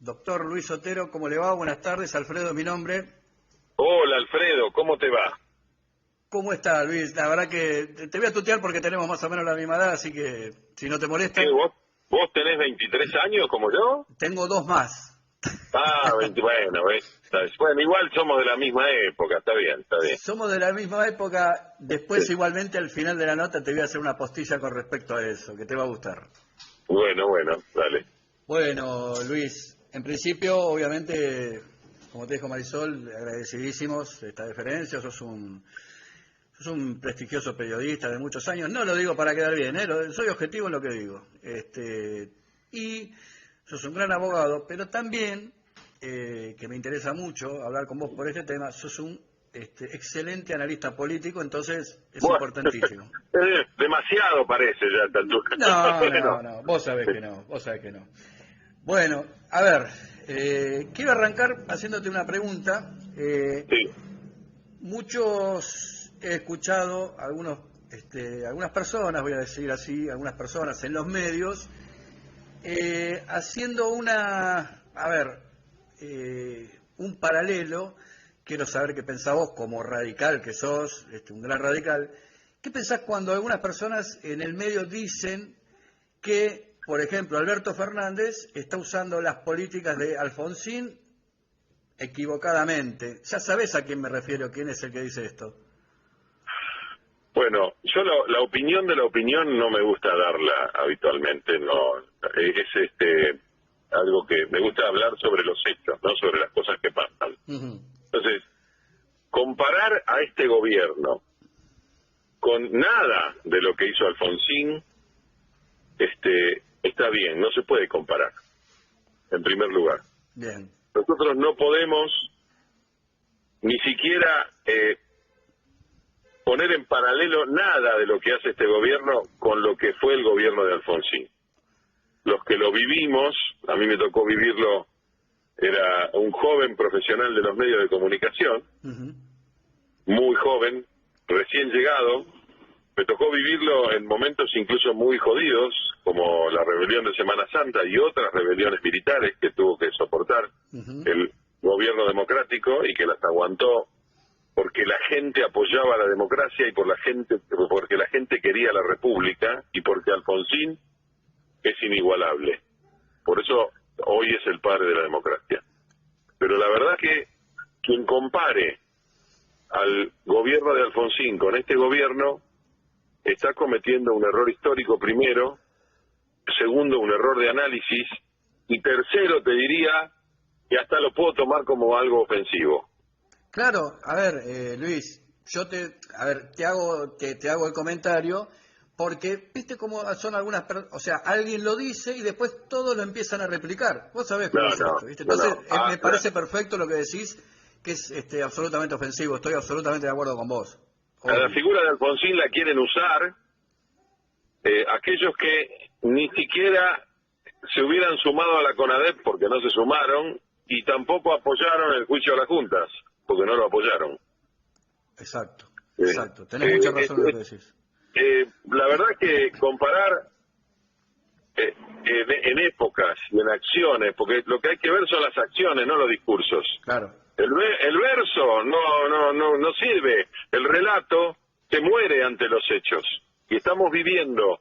Doctor Luis Otero, ¿cómo le va? Buenas tardes, Alfredo es mi nombre. Hola Alfredo, ¿cómo te va? ¿Cómo está, Luis? La verdad que te voy a tutear porque tenemos más o menos la misma edad, así que si no te molesta... ¿Qué, vos tenés 23 años como yo? Tengo dos más. Ah, 20, bueno, bueno, igual somos de la misma época, está bien, está bien. Somos de la misma época, después igualmente al final de la nota te voy a hacer una postilla con respecto a eso, que te va a gustar. Bueno, dale. Bueno, Luis, en principio, obviamente, como te dijo Marisol, agradecidísimos esta deferencia, sos un prestigioso periodista de muchos años, no lo digo para quedar bien, soy objetivo en lo que digo. Y sos un gran abogado, pero también, que me interesa mucho hablar con vos por este tema, sos un excelente analista político, entonces es importantísimo. Demasiado parece ya esta altura. No, vos sabés que no. Bueno, a ver, quiero arrancar haciéndote una pregunta. Sí. Muchos he escuchado, algunas personas, voy a decir así, algunas personas en los medios, haciendo un paralelo. Quiero saber qué pensás vos como radical que sos, un gran radical. ¿Qué pensás cuando algunas personas en el medio dicen que, por ejemplo, Alberto Fernández está usando las políticas de Alfonsín equivocadamente? Ya sabés a quién me refiero, quién es el que dice esto. Bueno, yo la opinión de la opinión no me gusta darla habitualmente, no es algo que me gusta hablar sobre los hechos, no sobre las cosas que pasan. Entonces, comparar a este gobierno con nada de lo que hizo Alfonsín, está bien, no se puede comparar, en primer lugar. Bien. Nosotros no podemos ni siquiera poner en paralelo nada de lo que hace este gobierno con lo que fue el gobierno de Alfonsín. Los que lo vivimos, a mí me tocó vivirlo, era un joven profesional de los medios de comunicación, muy joven, recién llegado, me tocó vivirlo en momentos incluso muy jodidos, como la rebelión de Semana Santa y otras rebeliones militares que tuvo que soportar el gobierno democrático y que las aguantó porque la gente apoyaba la democracia y porque la gente quería la república y porque Alfonsín es inigualable. Por eso hoy es el padre de la democracia. Pero la verdad que quien compare al gobierno de Alfonsín con este gobierno está cometiendo un error histórico primero, segundo un error de análisis y tercero te diría que hasta lo puedo tomar como algo ofensivo. Claro, a ver, Luis, yo te hago el comentario porque viste cómo son algunas personas, o sea, alguien lo dice y después todos lo empiezan a replicar. Vos sabés cómo es esto, ¿viste? Entonces, me parece perfecto lo que decís, que es absolutamente ofensivo. Estoy absolutamente de acuerdo con vos. A la figura de Alfonsín la quieren usar aquellos que ni siquiera se hubieran sumado a la CONADEP porque no se sumaron y tampoco apoyaron el juicio a las juntas porque no lo apoyaron. Exacto. Tenés mucha razón en lo que decís. La verdad que comparar en épocas y en acciones, porque lo que hay que ver son las acciones, no los discursos. Claro. El verso no sirve, el relato se muere ante los hechos y estamos viviendo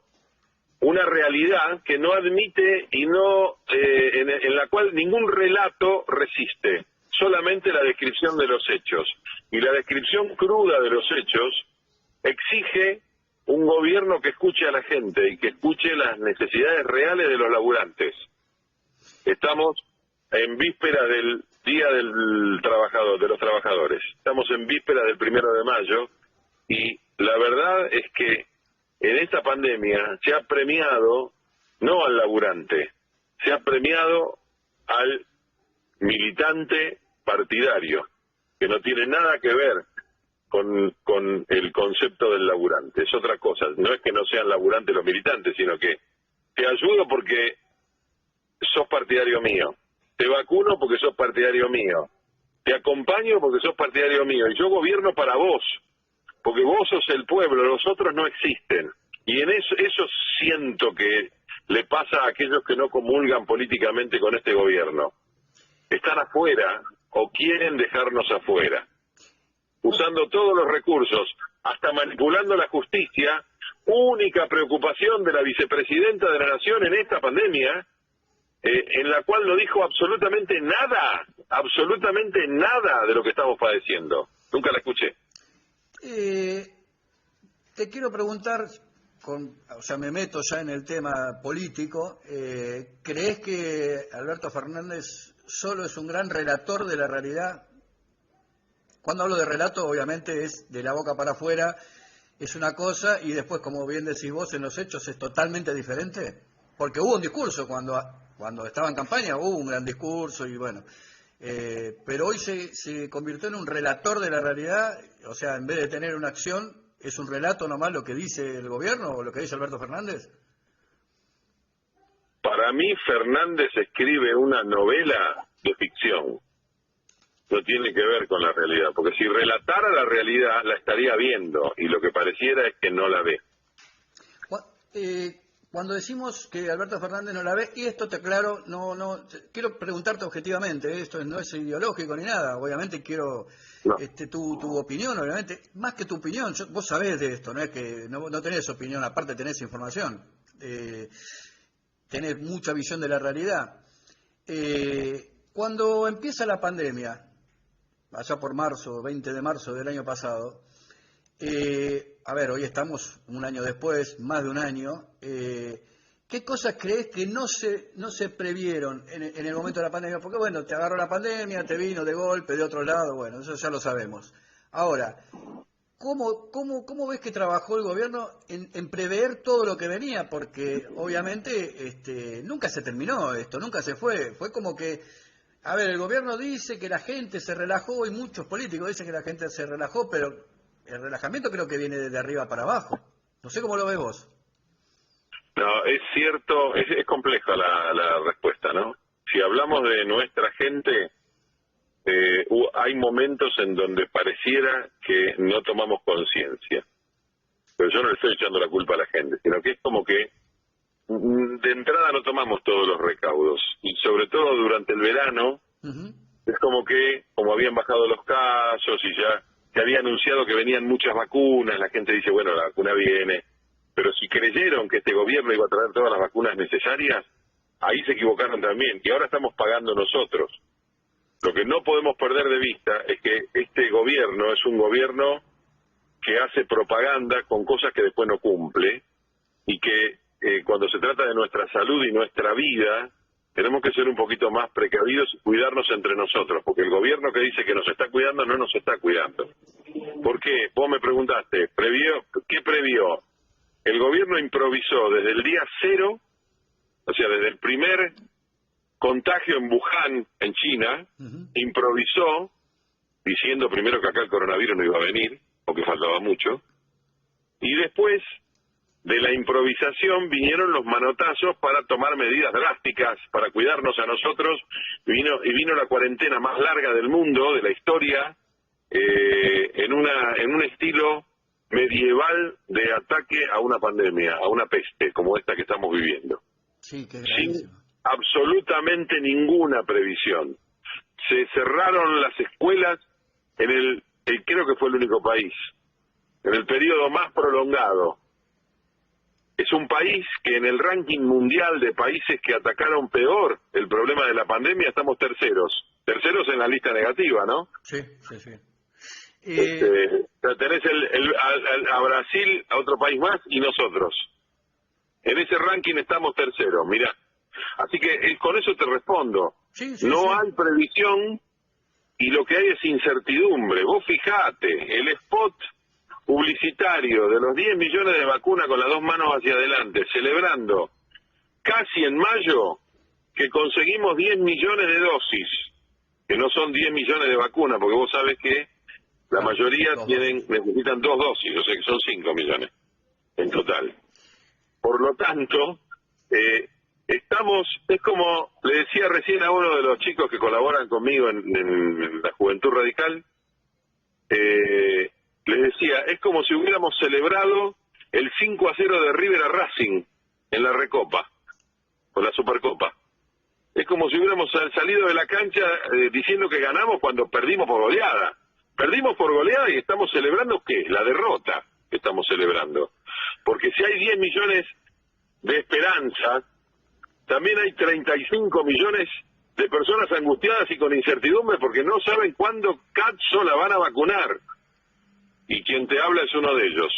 una realidad que no admite y en la cual ningún relato resiste, solamente la descripción de los hechos, y la descripción cruda de los hechos exige un gobierno que escuche a la gente y que escuche las necesidades reales de los laburantes. Estamos en víspera del Día del Trabajador, de los Trabajadores. Estamos en víspera del 1 de mayo y la verdad es que en esta pandemia se ha premiado no al laburante, se ha premiado al militante partidario, que no tiene nada que ver con el concepto del laburante. Es otra cosa, no es que no sean laburantes los militantes, sino que te ayudo porque sos partidario mío, te vacuno porque sos partidario mío, te acompaño porque sos partidario mío, y yo gobierno para vos, porque vos sos el pueblo, los otros no existen. Y en eso siento que le pasa a aquellos que no comulgan políticamente con este gobierno. están afuera o quieren dejarnos afuera, usando todos los recursos, hasta manipulando la justicia, única preocupación de la vicepresidenta de la Nación en esta pandemia, en la cual no dijo absolutamente nada de lo que estamos padeciendo. Nunca la escuché. Te quiero preguntar, o sea, me meto ya en el tema político, ¿crees que Alberto Fernández solo es un gran relator de la realidad? Cuando hablo de relato, obviamente es de la boca para afuera, es una cosa, y después, como bien decís vos, en los hechos es totalmente diferente. Porque hubo un discurso cuando estaba en campaña, hubo un gran discurso, y bueno, pero hoy se convirtió en un relator de la realidad, o sea, en vez de tener una acción, ¿es un relato nomás lo que dice el gobierno o lo que dice Alberto Fernández? Para mí, Fernández escribe una novela de ficción. No tiene que ver con la realidad, porque si relatara la realidad, la estaría viendo, y lo que pareciera es que no la ve. Cuando decimos que Alberto Fernández no la ve, y esto te aclaro, quiero preguntarte objetivamente, esto no es ideológico ni nada, obviamente quiero No. tu opinión, obviamente, más que tu opinión, vos sabés de esto, no es que no tenés opinión, aparte tenés información, tenés mucha visión de la realidad. Cuando empieza la pandemia, allá por marzo, 20 de marzo del año pasado, a ver, hoy estamos un año después, más de un año, ¿qué cosas crees que no se previeron en el momento de la pandemia? Porque bueno, te agarró la pandemia, te vino de golpe, de otro lado, bueno, eso ya lo sabemos. Ahora, ¿cómo ves que trabajó el gobierno en prever todo lo que venía? Porque obviamente nunca se terminó esto, nunca se fue como que... A ver, el gobierno dice que la gente se relajó y muchos políticos dicen que la gente se relajó, pero el relajamiento creo que viene de arriba para abajo. No sé cómo lo ves vos. No, es cierto, es compleja la respuesta, ¿no? Si hablamos de nuestra gente, hay momentos en donde pareciera que no tomamos conciencia. Pero yo no le estoy echando la culpa a la gente, sino que es como que de entrada no tomamos todos los recaudos, y sobre todo durante el verano. Es como habían bajado los casos y ya se había anunciado que venían muchas vacunas, la gente dice, bueno, la vacuna viene, pero si creyeron que este gobierno iba a traer todas las vacunas necesarias, ahí se equivocaron también, y ahora estamos pagando nosotros. Lo que no podemos perder de vista es que este gobierno es un gobierno que hace propaganda con cosas que después no cumple, y que cuando se trata de nuestra salud y nuestra vida, tenemos que ser un poquito más precavidos y cuidarnos entre nosotros, porque el gobierno que dice que nos está cuidando no nos está cuidando. ¿Por qué? Vos me preguntaste, ¿qué previó? El gobierno improvisó desde el día cero, o sea, desde el primer contagio en Wuhan, en China, improvisó, diciendo primero que acá el coronavirus no iba a venir, porque faltaba mucho, y después de la improvisación vinieron los manotazos para tomar medidas drásticas, para cuidarnos a nosotros, vino la cuarentena más larga del mundo, de la historia, en un estilo medieval de ataque a una pandemia, a una peste, como esta que estamos viviendo. Sí, sin absolutamente ninguna previsión. Se cerraron las escuelas creo que fue el único país, en el periodo más prolongado. Es un país que en el ranking mundial de países que atacaron peor el problema de la pandemia estamos terceros en la lista negativa, ¿no? Sí. Tenés a Brasil, a otro país más, y nosotros. En ese ranking estamos terceros, mirá. Así que con eso te respondo. No hay previsión y lo que hay es incertidumbre. Vos fijate, el spot publicitario de los 10 millones de vacunas con las dos manos hacia adelante, celebrando casi en mayo que conseguimos 10 millones de dosis, que no son 10 millones de vacunas, porque vos sabés que la mayoría necesitan 2 dosis, o sea que son 5 millones en total. Por lo tanto, es como le decía recién a uno de los chicos que colaboran conmigo en la Juventud Radical, les decía, es como si hubiéramos celebrado el 5-0 de River a Racing en la Recopa, o la Supercopa. Es como si hubiéramos salido de la cancha diciendo que ganamos cuando perdimos por goleada. Perdimos por goleada y estamos celebrando, ¿qué? La derrota que estamos celebrando. Porque si hay 10 millones de esperanza, también hay 35 millones de personas angustiadas y con incertidumbre porque no saben cuándo cazzo la van a vacunar. Y quien te habla es uno de ellos.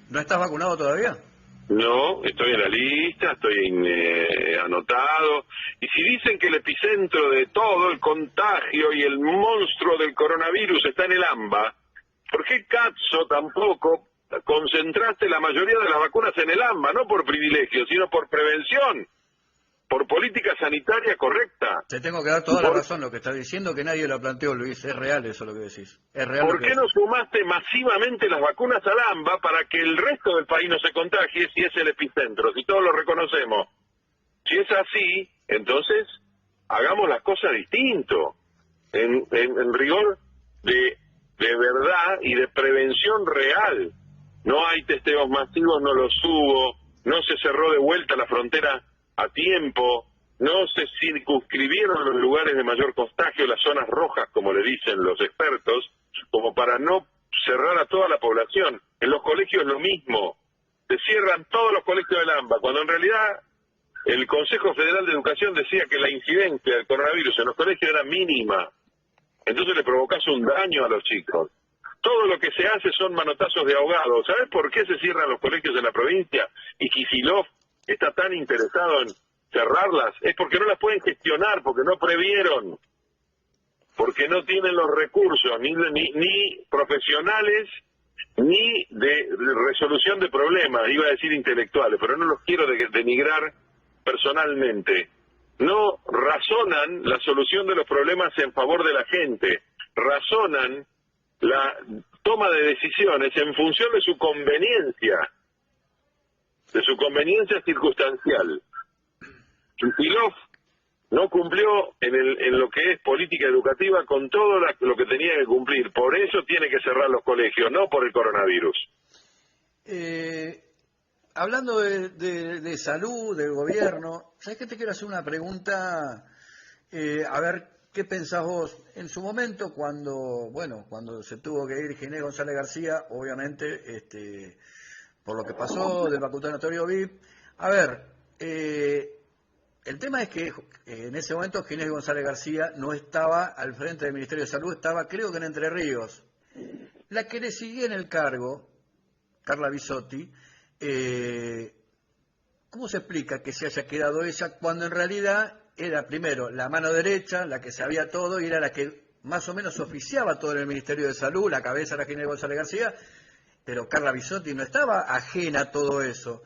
¿No estás vacunado todavía? No, estoy en la lista, estoy anotado. Y si dicen que el epicentro de todo el contagio y el monstruo del coronavirus está en el AMBA, ¿por qué cazzo tampoco concentraste la mayoría de las vacunas en el AMBA? No por privilegio, sino por prevención, por política sanitaria correcta. Te tengo que dar toda la razón lo que estás diciendo, que nadie lo planteó, Luis. Es real eso lo que decís. Es real. ¿Por qué no sumaste masivamente las vacunas al AMBA para que el resto del país no se contagie si es el epicentro, si todos lo reconocemos? Si es así, entonces hagamos las cosas distinto, en rigor de verdad y de prevención real. No hay testeos masivos, no los hubo, no se cerró de vuelta la frontera a tiempo, no se circunscribieron los lugares de mayor contagio, las zonas rojas, como le dicen los expertos, como para no cerrar a toda la población. En los colegios lo mismo, se cierran todos los colegios del AMBA, cuando en realidad el Consejo Federal de Educación decía que la incidencia del coronavirus en los colegios era mínima. Entonces le provocás un daño a los chicos. Todo lo que se hace son manotazos de ahogado. ¿Sabes por qué se cierran los colegios en la provincia? Y Kicillof está tan interesado en cerrarlas. Es porque no las pueden gestionar, porque no previeron, porque no tienen los recursos, ni profesionales, ni de resolución de problemas, iba a decir intelectuales, pero no los quiero denigrar personalmente. No razonan la solución de los problemas en favor de la gente, razonan la toma de decisiones en función de su conveniencia circunstancial. Kicillof no cumplió en lo que es política educativa con todo lo que tenía que cumplir, por eso tiene que cerrar los colegios, no por el coronavirus. Hablando de salud, del gobierno, ¿sabes qué? Te quiero hacer una pregunta, a ver qué pensás vos. En su momento, cuando se tuvo que ir Ginés González García, obviamente, por lo que pasó del vacunatorio VIP, a ver, el tema es que en ese momento Ginés González García no estaba al frente del Ministerio de Salud, estaba creo que en Entre Ríos. La que le seguía en el cargo, Carla Bisotti, ¿cómo se explica que se haya quedado ella cuando en realidad era primero la mano derecha, la que sabía todo y era la que más o menos oficiaba todo en el Ministerio de Salud, la cabeza era Ginés González García, pero Carla Bisotti no estaba ajena a todo eso?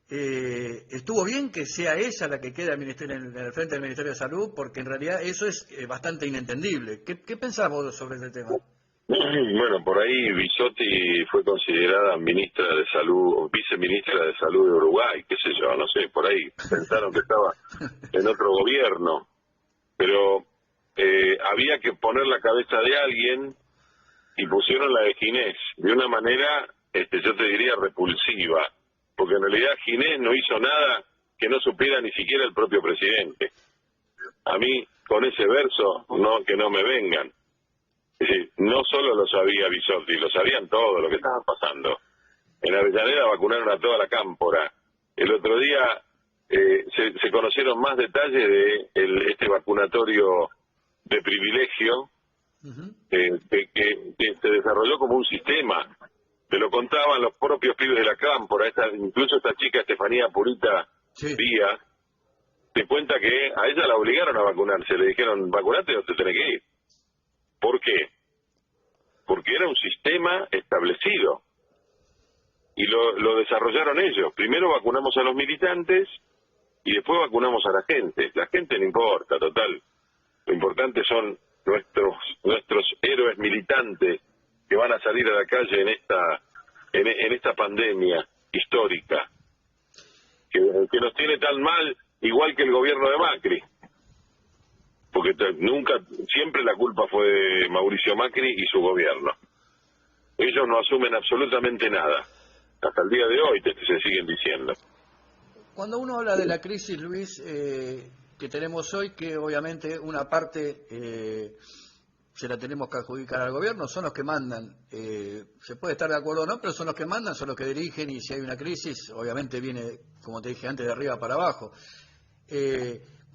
¿Estuvo bien que sea ella la que queda en el frente del Ministerio de Salud? Porque en realidad eso es bastante inentendible. ¿Qué pensás vos sobre este tema? Bueno, por ahí Bisotti fue considerada ministra de Salud, o viceministra de Salud de Uruguay, qué sé yo, no sé, por ahí pensaron que estaba en otro gobierno, pero había que poner la cabeza de alguien y pusieron la de Ginés, de una manera, yo te diría, repulsiva, porque en realidad Ginés no hizo nada que no supiera ni siquiera el propio presidente. A mí, con ese verso, que no me vengan. Es decir, no solo lo sabía Bisotti, lo sabían todo lo que estaba pasando. En Avellaneda vacunaron a toda la cámpora. El otro día se conocieron más detalles de este vacunatorio de privilegio que se desarrolló como un sistema. Te lo contaban los propios pibes de la cámpora, incluso esta chica Estefanía Purita Díaz, te cuenta que a ella la obligaron a vacunarse, le dijeron, vacunate o te tenés que ir. ¿Por qué? Porque era un sistema establecido y lo desarrollaron ellos. Primero vacunamos a los militantes y después vacunamos a la gente. La gente no importa, total. Lo importante son nuestros héroes militantes que van a salir a la calle en esta pandemia histórica que nos tiene tan mal, igual que el gobierno de Macri. Porque siempre la culpa fue de Mauricio Macri y su gobierno. Ellos no asumen absolutamente nada. Hasta el día de hoy se siguen diciendo. Cuando uno habla de la crisis, Luis, que tenemos hoy, que obviamente una parte se la tenemos que adjudicar al gobierno, son los que mandan. Se puede estar de acuerdo o no, pero son los que mandan, son los que dirigen, y si hay una crisis, obviamente viene, como te dije antes, de arriba para abajo.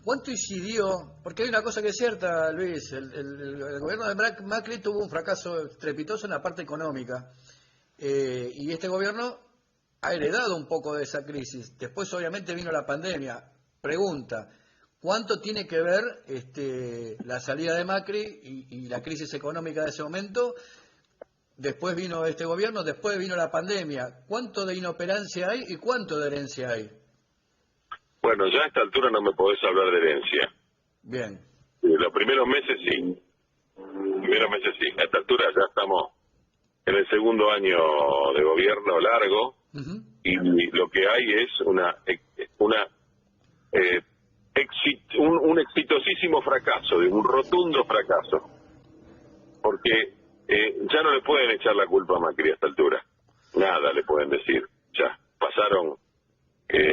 ¿Cuánto incidió? Porque hay una cosa que es cierta, Luis, el gobierno de Macri tuvo un fracaso estrepitoso en la parte económica, y este gobierno ha heredado un poco de esa crisis. Después obviamente vino la pandemia. Pregunta, ¿cuánto tiene que ver la salida de Macri y la crisis económica de ese momento? Después vino este gobierno, después vino la pandemia. ¿Cuánto de inoperancia hay y cuánto de herencia hay? Bueno, ya a esta altura no me podés hablar de herencia. Bien. Los primeros meses sí. A esta altura ya estamos en el segundo año de gobierno largo, y lo que hay es un exitosísimo fracaso, un rotundo fracaso, porque ya no le pueden echar la culpa a Macri a esta altura, nada le pueden decir, ya pasaron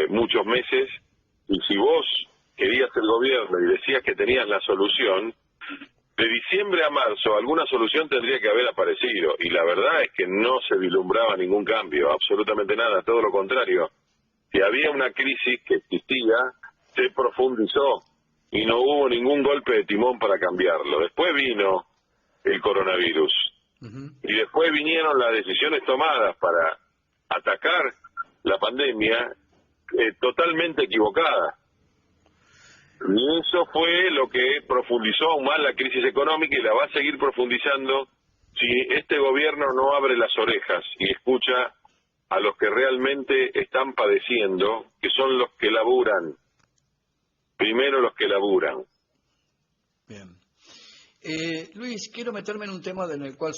muchos meses, y si vos querías el gobierno y decías que tenías la solución, de diciembre a marzo alguna solución tendría que haber aparecido, y la verdad es que no se vislumbraba ningún cambio, absolutamente nada, todo lo contrario. Si había una crisis que existía, se profundizó y no hubo ningún golpe de timón para cambiarlo. Después vino el coronavirus, y después vinieron las decisiones tomadas para atacar la pandemia totalmente equivocadas. Y eso fue lo que profundizó aún más la crisis económica, y la va a seguir profundizando si este gobierno no abre las orejas y escucha a los que realmente están padeciendo, que son los que laburan. Primero los que laburan. Bien. Luis, quiero meterme en un tema en el cual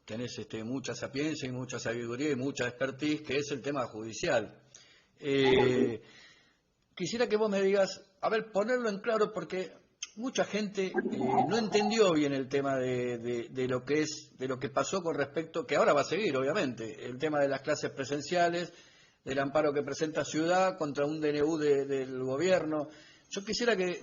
tenés mucha sapiencia y mucha sabiduría y mucha expertise, que es el tema judicial. Quisiera que vos me digas, a ver, ponerlo en claro, porque mucha gente no entendió bien el tema de lo que pasó con respecto, que ahora va a seguir, obviamente, el tema de las clases presenciales, del amparo que presenta Ciudad contra un DNU del gobierno. Yo quisiera que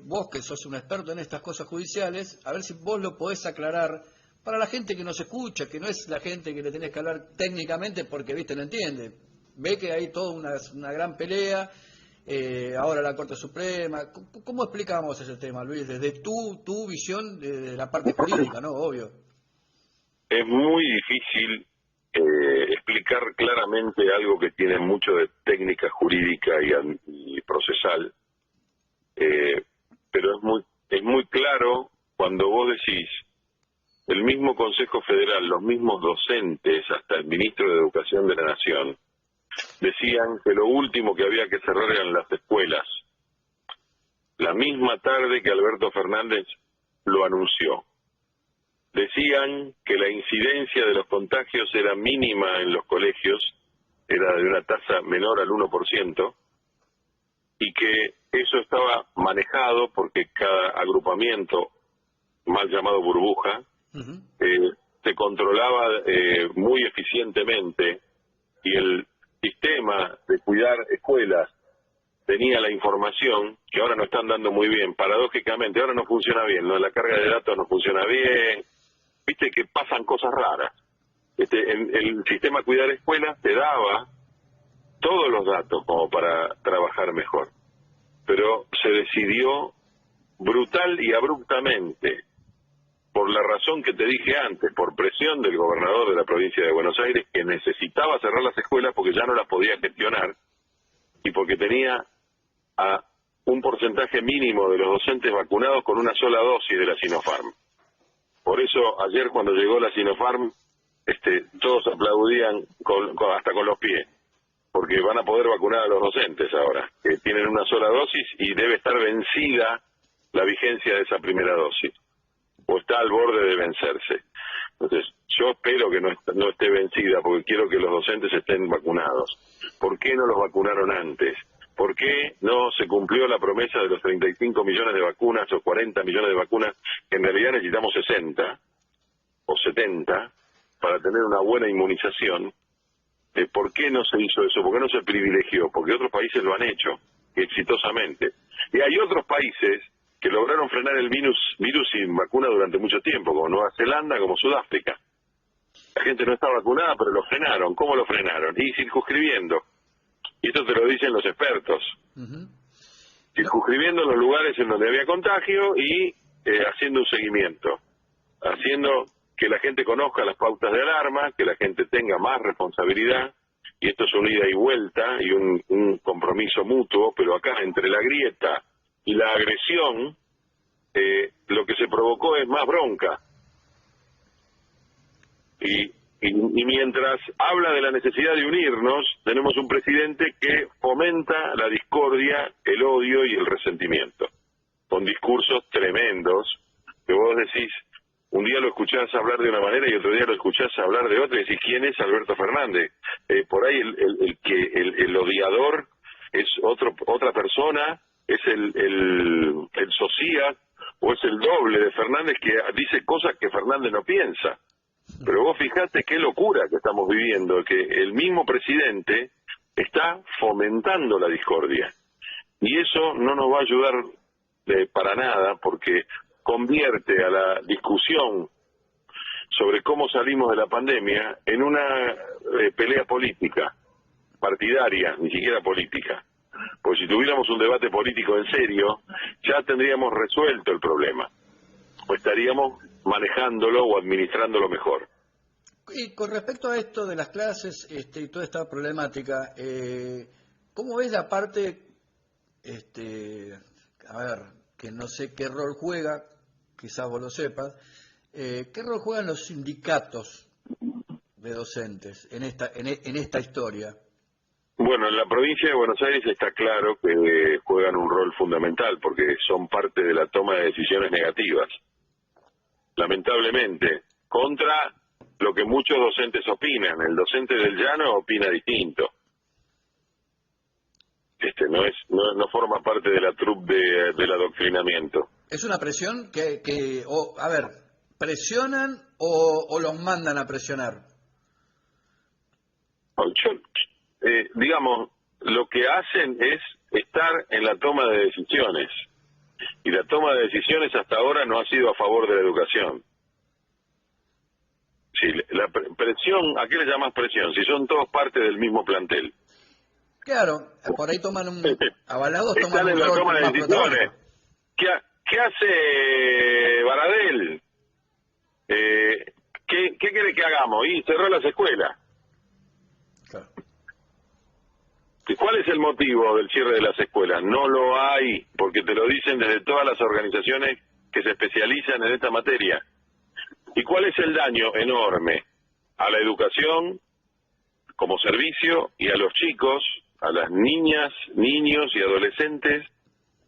vos, que sos un experto en estas cosas judiciales, a ver si vos lo podés aclarar para la gente que nos escucha, que no es la gente que le tenés que hablar técnicamente porque, viste, no entiende. Ve que hay toda una gran pelea. Ahora la Corte Suprema. ¿Cómo explicamos ese tema, Luis? Desde tu visión de la parte jurídica, ¿no? Obvio. Es muy difícil explicar claramente algo que tiene mucho de técnica jurídica y procesal, pero es muy claro cuando vos decís, el mismo Consejo Federal, los mismos docentes, hasta el ministro de Educación de la Nación, decían que lo último que había que cerrar eran las escuelas, la misma tarde que Alberto Fernández lo anunció. Decían que la incidencia de los contagios era mínima en los colegios, era de una tasa menor al 1%, y que eso estaba manejado porque cada agrupamiento, mal llamado burbuja, se controlaba muy eficientemente, y el sistema de cuidar escuelas tenía la información que ahora no están dando muy bien, paradójicamente, ahora no funciona bien, ¿no? La carga de datos no funciona bien, viste que pasan cosas raras. El sistema de cuidar escuelas te daba todos los datos como para trabajar mejor, pero se decidió brutal y abruptamente, por la razón que te dije antes, por presión del gobernador de la provincia de Buenos Aires, que necesitaba cerrar las escuelas porque ya no las podía gestionar, y porque tenía a un porcentaje mínimo de los docentes vacunados con una sola dosis de la Sinopharm. Por eso ayer cuando llegó la Sinopharm, todos aplaudían hasta con los pies, porque van a poder vacunar a los docentes ahora, que tienen una sola dosis y debe estar vencida la vigencia de esa primera dosis, o está al borde de vencerse. Entonces, yo espero que no esté vencida, porque quiero que los docentes estén vacunados. ¿Por qué no los vacunaron antes? ¿Por qué no se cumplió la promesa de los 35 millones de vacunas o 40 millones de vacunas, que en realidad necesitamos 60 o 70 para tener una buena inmunización? ¿Por qué no se hizo eso? ¿Por qué no se privilegió? Porque otros países lo han hecho. exitosamente. Y hay otros países que lograron frenar el virus sin vacuna durante mucho tiempo, como Nueva Zelanda, como Sudáfrica. La gente no está vacunada, pero lo frenaron. ¿Cómo lo frenaron? Y circunscribiendo. Y esto te lo dicen los expertos. Circunscribiendo los lugares en donde había contagio y haciendo un seguimiento. Haciendo que la gente conozca las pautas de alarma, que la gente tenga más responsabilidad. Y esto es una ida y vuelta y un compromiso mutuo, pero acá entre la grieta y la agresión, lo que se provocó es más bronca. Y mientras habla de la necesidad de unirnos, tenemos un presidente que fomenta la discordia, el odio y el resentimiento, con discursos tremendos, que vos decís, un día lo escuchás hablar de una manera y otro día lo escuchás hablar de otra, y decís, ¿quién es Alberto Fernández? Por ahí el odiador es otra persona, es el socia, o es el doble de Fernández que dice cosas que Fernández no piensa. Pero vos fijate qué locura que estamos viviendo, que el mismo presidente está fomentando la discordia. Y eso no nos va a ayudar para nada, porque convierte a la discusión sobre cómo salimos de la pandemia en una pelea política, partidaria, ni siquiera política. Porque si tuviéramos un debate político en serio, ya tendríamos resuelto el problema, o estaríamos manejándolo o administrándolo mejor. Y con respecto a esto de las clases y toda esta problemática, ¿cómo ves la parte, a ver, que no sé qué rol juega, quizás vos lo sepas, qué rol juegan los sindicatos de docentes en esta historia? Bueno, en la provincia de Buenos Aires está claro que juegan un rol fundamental porque son parte de la toma de decisiones negativas. Lamentablemente, contra lo que muchos docentes opinan. El docente del llano opina distinto. No forma parte de la troupe del adoctrinamiento. ¿Es una presión a ver, presionan o los mandan a presionar? Digamos, lo que hacen es estar en la toma de decisiones. Y la toma de decisiones hasta ahora no ha sido a favor de la educación. Sí, la presión, ¿a qué le llamas presión? Si son todos parte del mismo plantel. Claro, por ahí toman avalados toman están en la toma de decisiones. ¿Qué hace Baradel? ¿Qué quiere que hagamos? Y cerró las escuelas. Claro. ¿Cuál es el motivo del cierre de las escuelas? No lo hay, porque te lo dicen desde todas las organizaciones que se especializan en esta materia. ¿Y cuál es el daño enorme a la educación como servicio y a los chicos, a las niñas, niños y adolescentes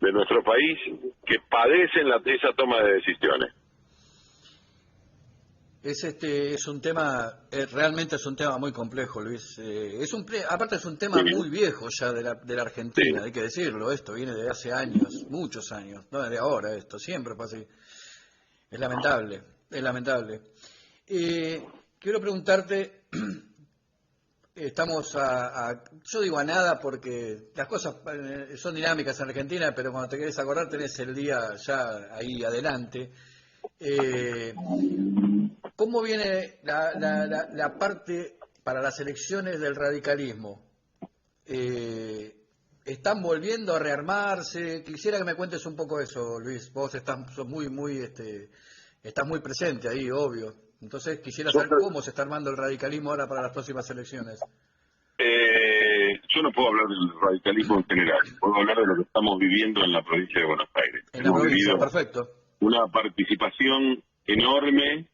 de nuestro país que padecen esa toma de decisiones? Es un tema, realmente es un tema muy complejo, Luis. Aparte es un tema muy viejo ya de la Argentina, hay que decirlo. Esto viene de hace años, muchos años, no desde ahora esto, siempre fue así. Es lamentable, es lamentable. Quiero preguntarte, estamos yo digo a nada porque las cosas son dinámicas en Argentina, pero cuando te querés acordar tenés el día ya ahí adelante. ¿Cómo viene la parte para las elecciones del radicalismo? ¿Están volviendo a rearmarse? Quisiera que me cuentes un poco eso, Luis. Vos sos estás muy presente ahí, obvio. Entonces quisiera saber cómo se está armando el radicalismo ahora para las próximas elecciones. Yo no puedo hablar del radicalismo en general. Puedo hablar de lo que estamos viviendo en la provincia de Buenos Aires. En la provincia, perfecto. Una participación enorme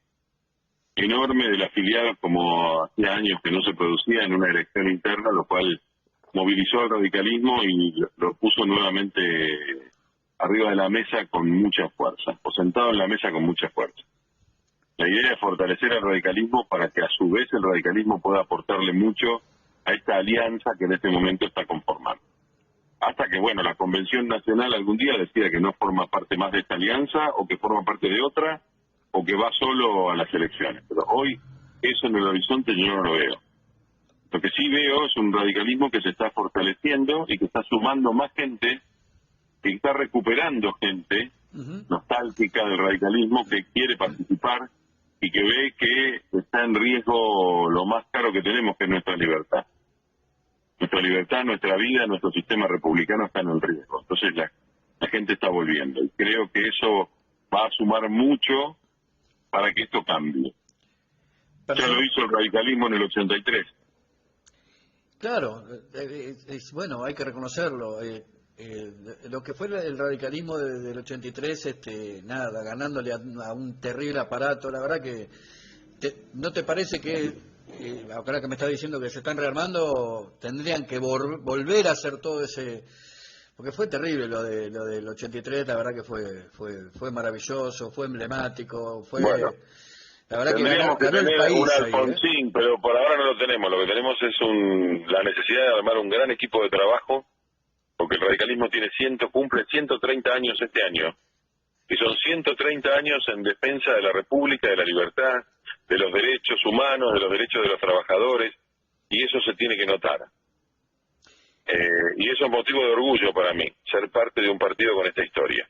de la afiliada como hacía años que no se producía en una elección interna, lo cual movilizó al radicalismo y lo puso nuevamente arriba de la mesa con mucha fuerza, o sentado en la mesa con mucha fuerza. La idea es fortalecer al radicalismo para que a su vez el radicalismo pueda aportarle mucho a esta alianza que en este momento está conformando. Hasta que, bueno, la Convención Nacional algún día decida que no forma parte más de esta alianza o que forma parte de otra o que va solo a las elecciones. Pero hoy eso en el horizonte yo no lo veo. Lo que sí veo es un radicalismo que se está fortaleciendo y que está sumando más gente, que está recuperando gente nostálgica del radicalismo que quiere participar y que ve que está en riesgo lo más caro que tenemos, que es nuestra libertad. Nuestra libertad, nuestra vida, nuestro sistema republicano están en riesgo. Entonces la gente está volviendo y creo que eso va a sumar mucho para que esto cambie. Ya lo hizo el radicalismo en el 83. Claro, bueno, hay que reconocerlo. Lo que fue el radicalismo del 83, nada, ganándole a un terrible aparato. La verdad que, ¿no te parece que, ahora que me está diciendo que se están rearmando, tendrían que volver a hacer todo ese... Porque fue terrible lo del 83, la verdad que fue maravilloso, fue emblemático, fue... Bueno. La verdad Tendríamos que ganó el tener país un ahí, Alfonsín, pero por ahora no lo tenemos. Lo que tenemos es la necesidad de armar un gran equipo de trabajo, porque el radicalismo cumple 130 años este año, y son 130 años en defensa de la República, de la libertad, de los derechos humanos, de los derechos de los trabajadores, y eso se tiene que notar. Y eso es motivo de orgullo para mí, ser parte de un partido con esta historia.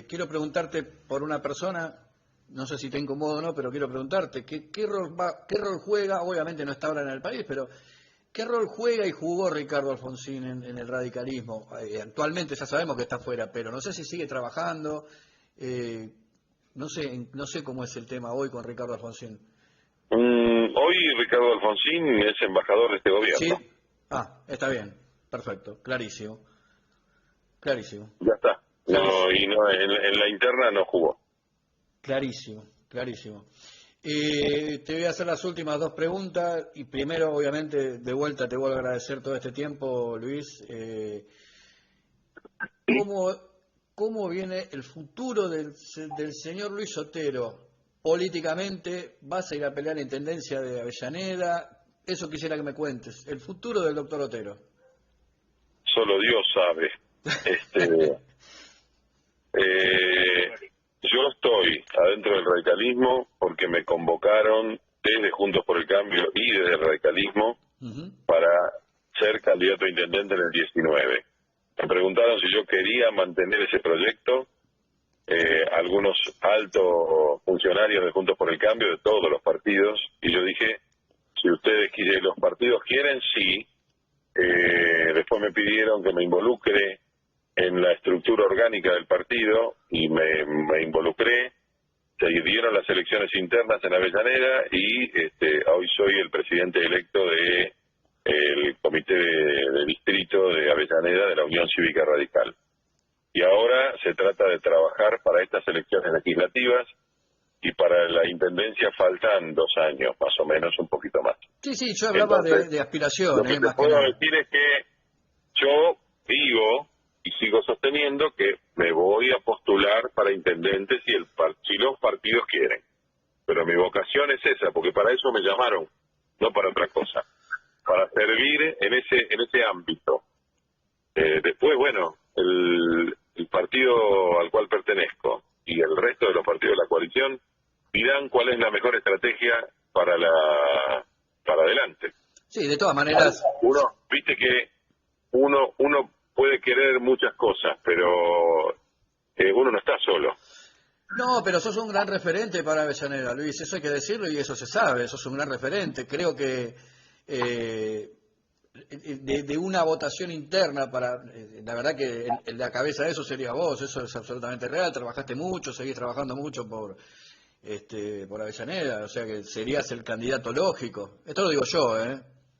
Quiero preguntarte por una persona, no sé si te incomodo o no, pero quiero preguntarte, ¿qué rol juega? Obviamente no está ahora en el país, pero ¿qué rol juega y jugó Ricardo Alfonsín en el radicalismo? Actualmente ya sabemos que está afuera, pero no sé si sigue trabajando, no sé cómo es el tema hoy con Ricardo Alfonsín. Hoy Ricardo Alfonsín es embajador de este gobierno. ¿Sí? Está bien, perfecto, clarísimo. Ya está. No, y no, en la interna no jugó. Clarísimo. Te voy a hacer las últimas dos preguntas y primero, obviamente, de vuelta te vuelvo a agradecer todo este tiempo, Luis. ¿Cómo viene el futuro del señor Luis Otero? Políticamente, ¿vas a ir a pelear la intendencia de Avellaneda? Eso quisiera que me cuentes. El futuro del doctor Otero. Solo Dios sabe. Yo estoy adentro del radicalismo porque me convocaron desde Juntos por el Cambio y desde el radicalismo para ser candidato a intendente en el 19. Me preguntaron si yo quería mantener ese proyecto. Algunos altos funcionarios de Juntos por el Cambio, de todos los partidos, y yo dije, si ustedes quieren, los partidos quieren, sí. Después me pidieron que me involucre en la estructura orgánica del partido y me involucré. Se dieron las elecciones internas en Avellaneda y hoy soy el presidente electo de el comité de distrito de Avellaneda de la Unión Cívica Radical. Y ahora se trata de trabajar para estas elecciones legislativas y para la intendencia faltan 2 años, más o menos, un poquito más. Sí, yo hablaba entonces, de aspiraciones. Lo que te puedo decir es que yo digo y sigo sosteniendo que me voy a postular para intendente si los partidos quieren. Pero mi vocación es esa, porque para eso me llamaron, no para otra cosa, para servir en ese ámbito. Después, bueno, el partido al cual pertenezco y el resto de los partidos de la coalición dirán cuál es la mejor estrategia para adelante. Sí, de todas maneras. Viste que uno puede querer muchas cosas, pero uno no está solo. No, pero sos un gran referente para Avellaneda, Luis, eso hay que decirlo y eso se sabe, sos un gran referente. Creo que de una votación interna la verdad que la cabeza de eso sería vos, eso es absolutamente real, trabajaste mucho, seguís trabajando mucho por Avellaneda, o sea que serías el candidato lógico. Esto lo digo yo,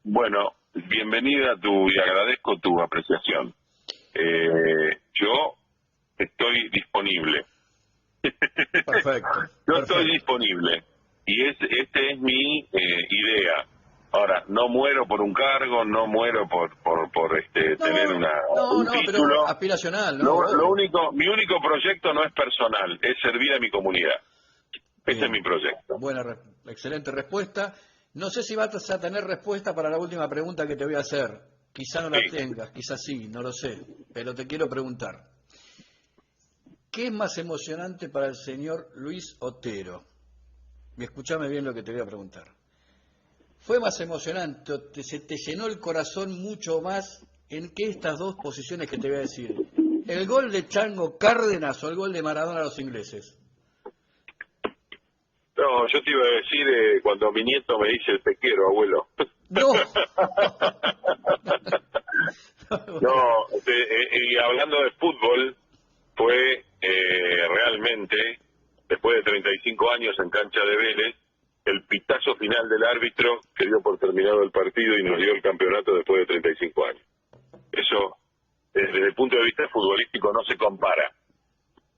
Bueno, bienvenida y agradezco tu apreciación. Yo estoy disponible. Perfecto. Yo estoy disponible y esta es mi idea. Ahora, no muero por un cargo, no muero por tener un título. Pero aspiracional, ¿no? Mi único proyecto no es personal, es servir a mi comunidad. Ese es mi proyecto. Excelente respuesta. No sé si vas a tener respuesta para la última pregunta que te voy a hacer. Quizá no la tengas, quizás sí, no lo sé. Pero te quiero preguntar. ¿Qué es más emocionante para el señor Luis Otero? Y escúchame bien lo que te voy a preguntar. fue más emocionante, se te llenó el corazón mucho más en que estas dos posiciones que te voy a decir. ¿El gol de Chango Cárdenas o el gol de Maradona a los ingleses? No, yo te iba a decir cuando mi nieto me dice el pequero, abuelo. No. No, y hablando de fútbol, fue realmente, después de 35 años en cancha de Vélez, el pitazo final del árbitro que dio por terminado el partido y nos dio el campeonato después de 35 años. Eso, desde el punto de vista futbolístico, no se compara.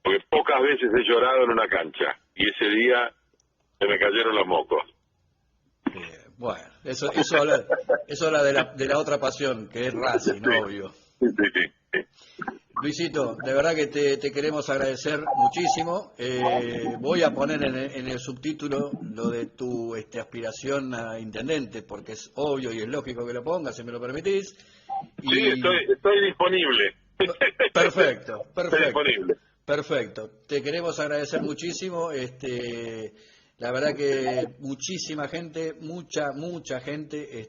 Porque pocas veces he llorado en una cancha y ese día se me cayeron los mocos. Bueno, eso habla de la otra pasión, que es Racing, ¿no? Obvio. Sí. Luisito, de verdad que te queremos agradecer muchísimo. Voy a poner en el subtítulo lo de tu aspiración a intendente, porque es obvio y es lógico que lo pongas, si me lo permitís. Sí, estoy disponible. Perfecto. Estoy disponible. Perfecto. Te queremos agradecer muchísimo. La verdad que muchísima gente, mucha gente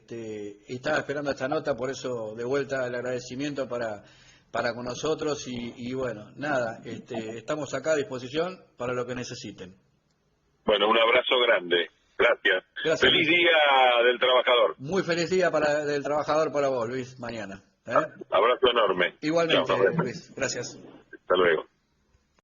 estaba esperando esta nota, por eso de vuelta el agradecimiento para con nosotros y bueno, nada, estamos acá a disposición para lo que necesiten. Bueno, un abrazo grande. Gracias. Feliz Luis. Día del Trabajador. Muy feliz día del trabajador para vos, Luis, mañana. Abrazo enorme. Igualmente, Chao, Luis. Gracias. Hasta luego.